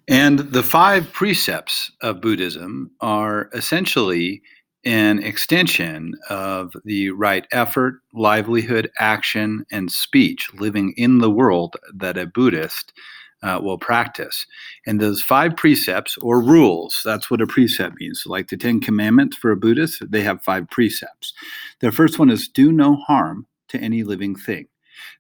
And the five precepts of Buddhism are essentially an extension of the right effort, livelihood, action, and speech living in the world that a Buddhist will practice. And those five precepts or rules, that's what a precept means. So like the Ten Commandments for a Buddhist, they have five precepts. The first one is do no harm to any living thing.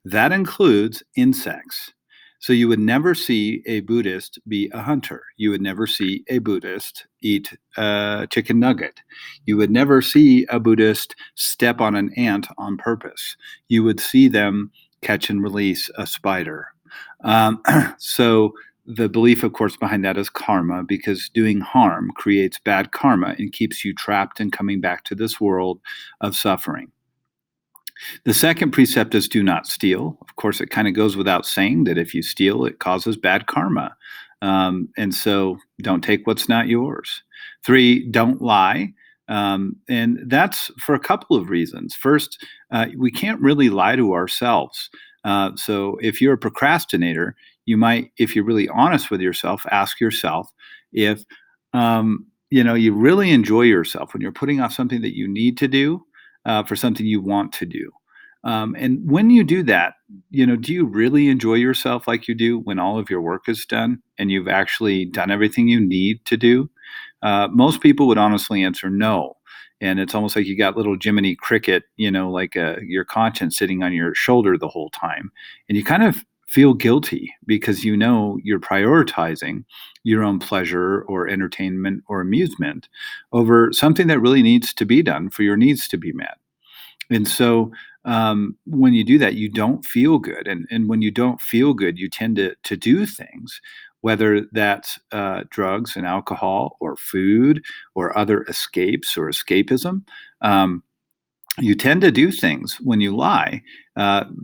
That includes insects. So you would never see a Buddhist be a hunter. You would never see a Buddhist eat a chicken nugget. You would never see a Buddhist step on an ant on purpose. You would see them catch and release a spider. Um, so the belief, of course, behind that is karma, because doing harm creates bad karma and keeps you trapped and coming back to this world of suffering. The second precept is do not steal. Of course, it kind of goes without saying that if you steal, it causes bad karma. And so don't take what's not yours. Three, don't lie. And that's for a couple of reasons. First, we can't really lie to ourselves. So if you're a procrastinator, you might, if you're really honest with yourself, ask yourself if you really enjoy yourself when you're putting off something that you need to do for something you want to do. And when you do that, do you really enjoy yourself like you do when all of your work is done and you've actually done everything you need to do? Most people would honestly answer no. And it's almost like you got little Jiminy Cricket, like your conscience sitting on your shoulder the whole time. And you kind of feel guilty because you're prioritizing your own pleasure or entertainment or amusement over something that really needs to be done for your needs to be met. And so when you do that, you don't feel good. And when you don't feel good, you tend to do things, whether that's drugs and alcohol or food or other escapes or escapism. You tend to do things when you lie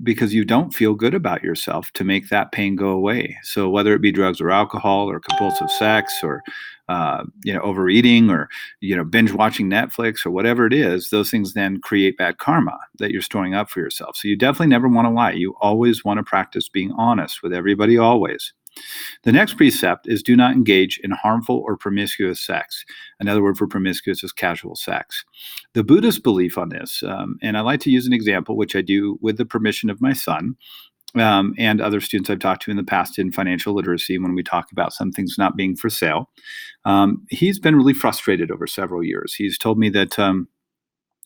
because you don't feel good about yourself to make that pain go away. So whether it be drugs or alcohol or compulsive sex or overeating or binge watching Netflix or whatever it is, those things then create bad karma that you're storing up for yourself. So you definitely never want to lie. You always want to practice being honest with everybody always. The next precept is do not engage in harmful or promiscuous sex. Another word for promiscuous is casual sex. The Buddhist belief on this, and I like to use an example, which I do with the permission of my son, and other students I've talked to in the past in financial literacy when we talk about some things not being for sale. He's been really frustrated over several years. He's told me that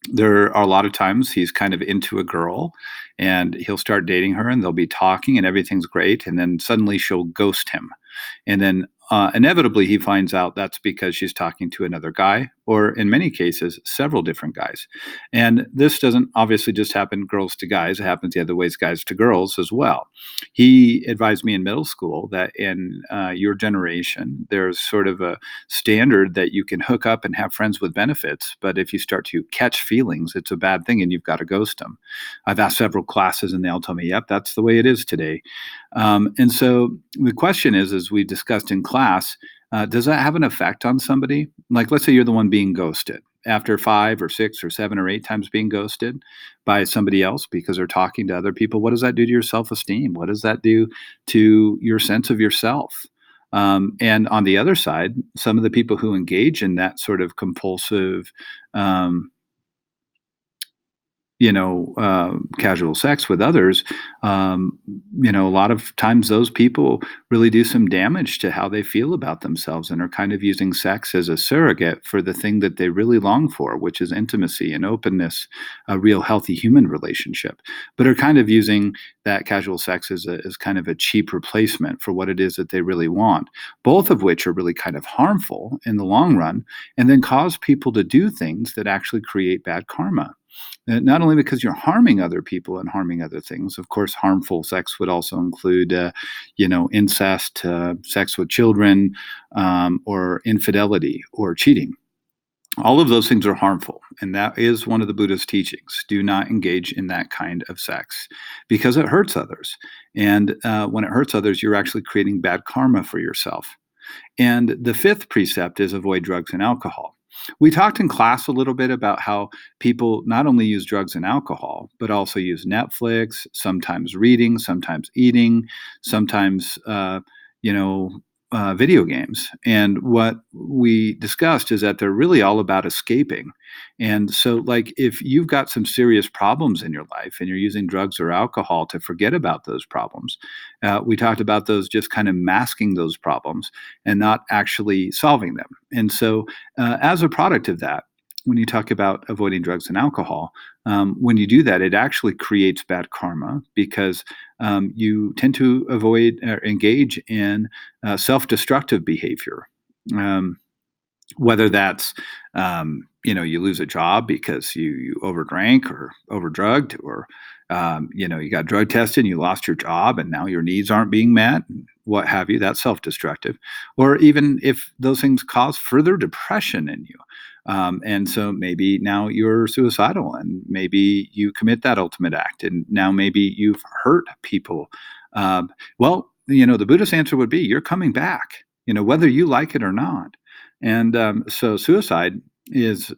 there are a lot of times he's kind of into a girl and he'll start dating her and they'll be talking and everything's great. And then suddenly she'll ghost him. And then inevitably he finds out that's because she's talking to another guy, or in many cases, several different guys. And this doesn't obviously just happen girls to guys, it happens the other ways, guys to girls as well. He advised me in middle school that in your generation, there's sort of a standard that you can hook up and have friends with benefits. But if you start to catch feelings, it's a bad thing and you've got to ghost them. I've asked several classes and they all tell me, yep, that's the way it is today. And so the question is, as we discussed in class, does that have an effect on somebody? Like, let's say you're the one being ghosted after 5 or 6 or 7 or 8 times being ghosted by somebody else because they're talking to other people. What does that do to your self-esteem? What does that do to your sense of yourself? And on the other side, some of the people who engage in that sort of compulsive, um, casual sex with others, a lot of times those people really do some damage to how they feel about themselves and are kind of using sex as a surrogate for the thing that they really long for, which is intimacy and openness, a real healthy human relationship, but are kind of using that casual sex as kind of a cheap replacement for what it is that they really want, both of which are really kind of harmful in the long run and then cause people to do things that actually create bad karma. Not only because you're harming other people and harming other things. Of course, harmful sex would also include, incest, sex with children, or infidelity or cheating. All of those things are harmful, and that is one of the Buddhist teachings. Do not engage in that kind of sex because it hurts others. And when it hurts others, you're actually creating bad karma for yourself. And the fifth precept is avoid drugs and alcohol. We talked in class a little bit about how people not only use drugs and alcohol, but also use Netflix, sometimes reading, sometimes eating, sometimes, video games. And what we discussed is that they're really all about escaping. And so, like, if you've got some serious problems in your life and you're using drugs or alcohol to forget about those problems, we talked about those just kind of masking those problems and not actually solving them. And so, as a product of that, when you talk about avoiding drugs and alcohol, when you do that, it actually creates bad karma because you tend to avoid or engage in self-destructive behavior. Um, Whether that's you lose a job because you overdrank or overdrugged, or you got drug tested and you lost your job and now your needs aren't being met, what have you. That's self-destructive. Or even if those things cause further depression in you, and so maybe now you're suicidal and maybe you commit that ultimate act and now maybe you've hurt people. Well, the Buddhist answer would be you're coming back, whether you like it or not. And so suicide is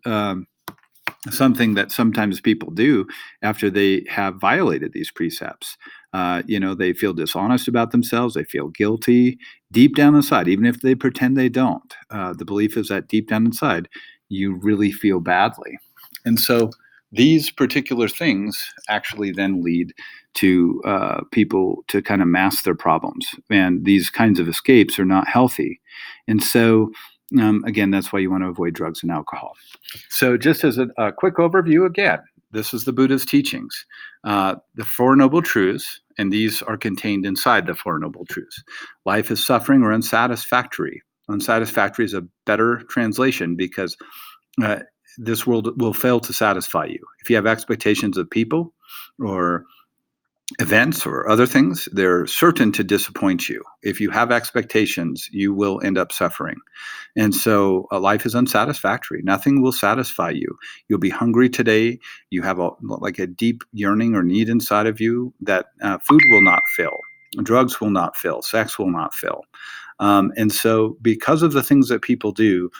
something that sometimes people do after they have violated these precepts. They feel dishonest about themselves. They feel guilty deep down inside, even if they pretend they don't. The belief is that deep down inside, you really feel badly. And so these particular things actually then lead to people to kind of mask their problems. And these kinds of escapes are not healthy. And so, again, that's why you want to avoid drugs and alcohol. So, just as a quick overview, again, this is the Buddha's teachings, the Four Noble Truths, and these are contained inside the Four Noble Truths. Life is suffering or unsatisfactory. Unsatisfactory is a better translation because this world will fail to satisfy you. If you have expectations of people or events or other things, they're certain to disappoint you. If you have expectations, you will end up suffering. And so life is unsatisfactory. Nothing will satisfy you. You'll be hungry today. You have like a deep yearning or need inside of you that food will not fill. Drugs will not fill. Sex will not fill. And so because of the things that people do,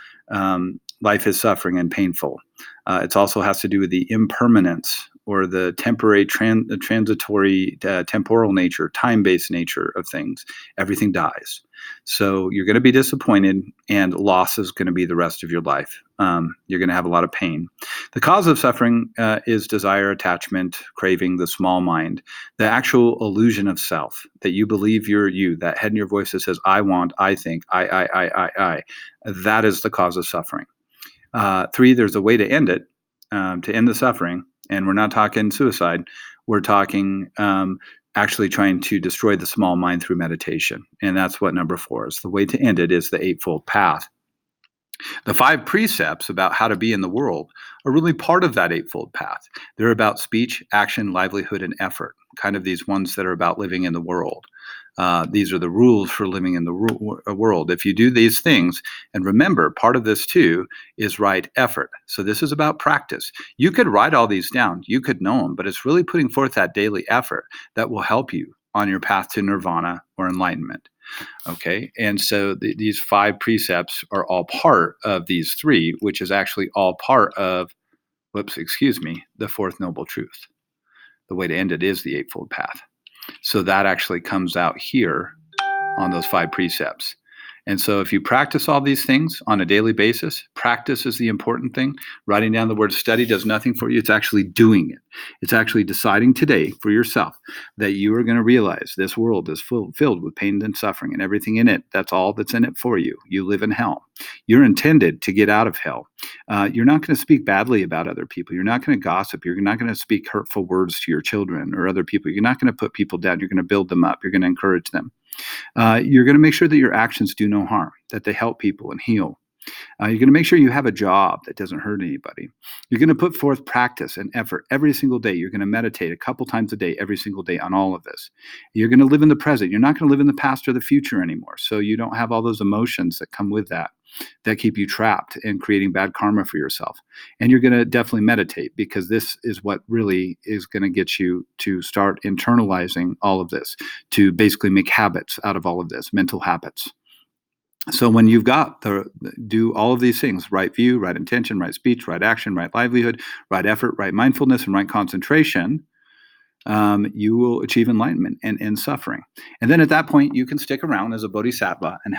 life is suffering and painful. It also has to do with the impermanence or the temporary, transitory, temporal nature, time-based nature of things. Everything dies. So you're going to be disappointed, and loss is going to be the rest of your life. You're going to have a lot of pain. The cause of suffering is desire, attachment, craving, the small mind, the actual illusion of self, that you believe you're you, that head in your voice that says, I want, I think, I. That is the cause of suffering. 3, there's a way to end it, to end the suffering. And we're not talking suicide. We're talking actually trying to destroy the small mind through meditation. And that's what number 4 is. The way to end it is the Eightfold Path. The 5 precepts about how to be in the world are really part of that Eightfold Path. They're about speech, action, livelihood, and effort, kind of these ones that are about living in the world. These are the rules for living in the world. If you do these things, and remember, part of this too is right effort. So this is about practice. You could write all these down, you could know them, but it's really putting forth that daily effort that will help you on your path to nirvana or enlightenment. Okay, and so these 5 precepts are all part of these 3, which is actually all part of, the 4th Noble Truth. The way to end it is the Eightfold Path. So that actually comes out here on those 5 precepts. And so if you practice all these things on a daily basis, practice is the important thing. Writing down the word study does nothing for you. It's actually doing it. It's actually deciding today for yourself that you are going to realize this world is filled with pain and suffering and everything in it. That's all that's in it for you. You live in hell. You're intended to get out of hell. You're not going to speak badly about other people. You're not going to gossip. You're not going to speak hurtful words to your children or other people. You're not going to put people down. You're going to build them up. You're going to encourage them. You're going to make sure that your actions do no harm, that they help people and heal. You're going to make sure you have a job that doesn't hurt anybody. You're going to put forth practice and effort every single day. You're going to meditate a couple times a day, every single day on all of this. You're going to live in the present. You're not going to live in the past or the future anymore. So you don't have all those emotions that come with that keep you trapped and creating bad karma for yourself. And you're going to definitely meditate, because this is what really is going to get you to start internalizing all of this, to basically make habits out of all of this, mental habits. So when you've got do all of these things, right view, right intention, right speech, right action, right livelihood, right effort, right mindfulness, and right concentration, you will achieve enlightenment and end suffering. And then at that point, you can stick around as a bodhisattva and help